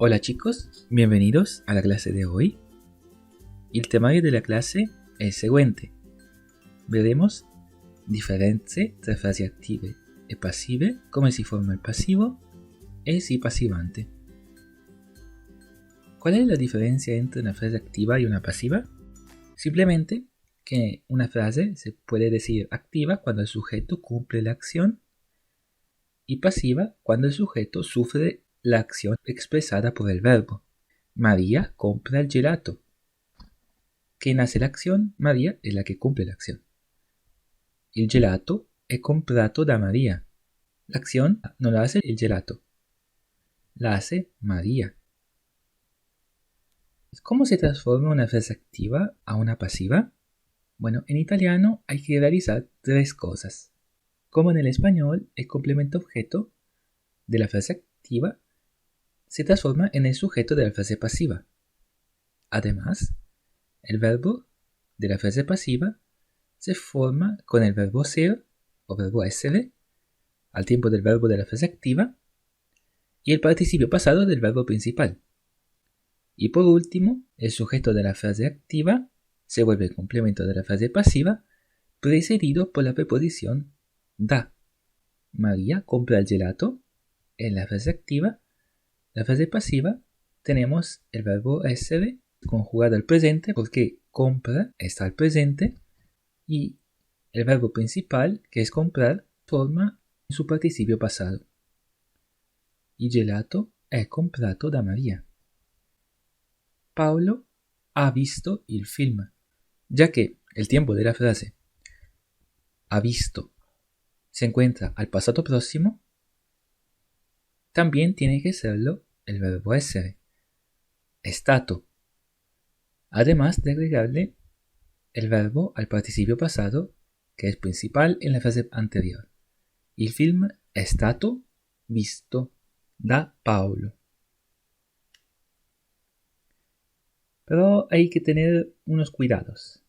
Hola chicos, bienvenidos a la clase de hoy. Il temario della classe è il seguente. Vedremo differenze tra frasi attive e passive, come si forma il passivo e il sì passivante. ¿Cuál es la diferencia entre una frase activa y una pasiva? Simplemente que una frase se puede decir activa cuando el sujeto cumple la acción y pasiva cuando el sujeto sufre la acción expresada por el verbo. María compra el gelato. ¿Quién hace la acción? María es la que cumple la acción. Il gelato è comprato da María. La acción no la hace el gelato, la hace María. ¿Cómo se transforma una frase activa a una pasiva? Bueno, en italiano hay que realizar tres cosas. Como en el español, el complemento objeto de la frase activa se transforma en el sujeto de la frase pasiva. Además, el verbo de la frase pasiva se forma con el verbo ser o verbo essere al tiempo del verbo de la frase activa y el participio pasado del verbo principal. Y por último, el sujeto de la frase activa se vuelve el complemento de la frase pasiva precedido por la preposición da. María compra el gelato. En la frase activa, la frase pasiva, tenemos el verbo essere conjugado al presente porque compra está al presente y el verbo principal, que es comprar, forma su participio pasado. Il gelato è comprato da Maria. Paolo ha visto il film, ya que el tiempo de la frase ha visto se encuentra al pasado próximo, también tiene que serlo el verbo essere, è stato, además de agregarle el verbo al participio pasado, que es principal en la frase anterior. Il film è stato visto da Paolo. Pero hay que tener unos cuidados.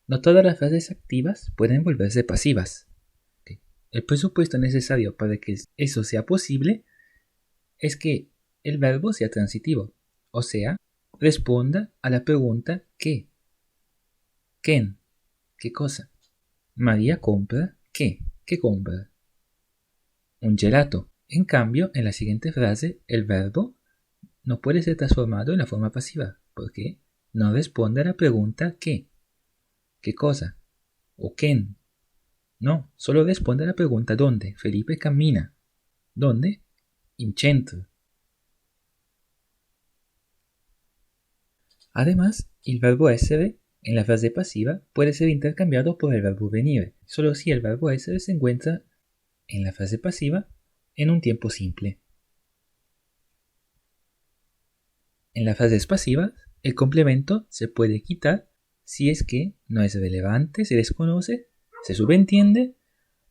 No todas las frases activas pueden volverse pasivas. El presupuesto necesario para que eso sea posible es que el verbo sea transitivo, o sea, responda a la pregunta ¿qué? ¿Quién? ¿Qué cosa? María compra ¿qué? ¿Qué compra? Un gelato. En cambio, en la siguiente frase, el verbo no puede ser transformado en la forma pasiva, porque no responde a la pregunta ¿qué? ¿Qué cosa? ¿O quién? No, solo responde a la pregunta ¿dónde? Felipe camina. ¿Dónde? In centro. Además, el verbo essere en la frase pasiva puede ser intercambiado por el verbo venire, solo si el verbo essere se encuentra en la frase pasiva en un tiempo simple. En las frases pasivas, el complemento se puede quitar si es que no es relevante, se desconoce, se subentiende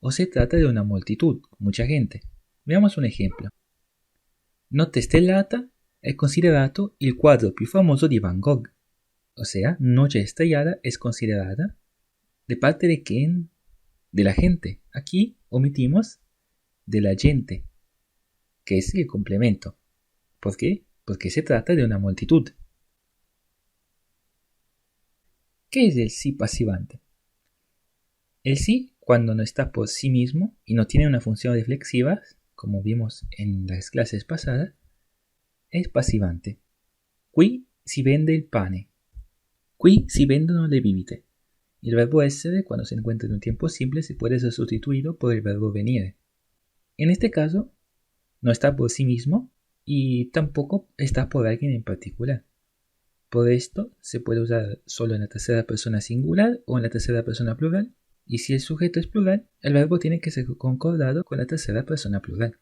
o se trata de una multitud, mucha gente. Veamos un ejemplo. Notte stellata è considerato il quadro più famoso di Van Gogh. O sea, Noche estrellada es considerada de parte de quién? De la gente. Aquí omitimos de la gente, que es el complemento. ¿Por qué? Porque se trata de una multitud. ¿Qué es el sí pasivante? El sí, cuando no está por sí mismo y no tiene una función reflexiva, como vimos en las clases pasadas, es pasivante. Qui si vende il pane. Qui si vendono le bibite. El verbo essere, cuando se encuentra en un tiempo simple, se puede ser sustituido por el verbo venire. En este caso, no está por sí mismo y tampoco está por alguien en particular. Por esto, se puede usar solo en la tercera persona singular o en la tercera persona plural, y si el sujeto es plural, el verbo tiene que ser concordado con la tercera persona plural.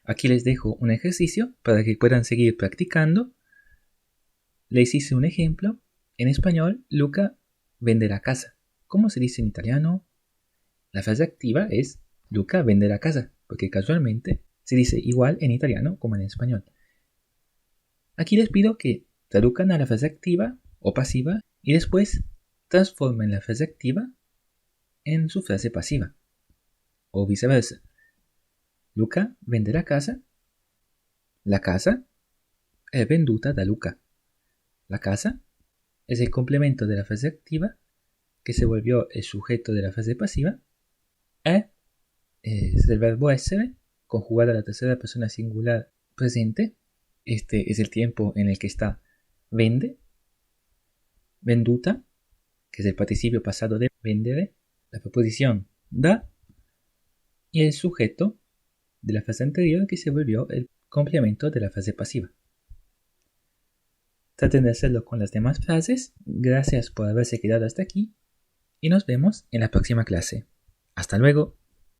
Aquí les dejo un ejercicio para que puedan seguir practicando. Les hice un ejemplo. En español, Luca vende la casa. ¿Cómo se dice en italiano? La frase activa es Luca vende la casa, porque casualmente se dice igual en italiano como en español. Aquí les pido que traduzcan a la frase activa o pasiva y después transformen la frase activa en su frase pasiva. O viceversa. Luca vende la casa La casa è venduta da Luca. La casa es el complemento de la frase activa que se volvió el sujeto de la frase pasiva. Es el verbo essere conjugado a la tercera persona singular presente. Este es el tiempo en el que está vende. Venduta, que es el participio pasado de vendere. La preposición da. Y el sujeto de la frase anterior que se volvió el complemento de la frase pasiva. Traten de hacerlo con las demás frases. Gracias por haberse quedado hasta aquí y nos vemos en la próxima clase. Hasta luego.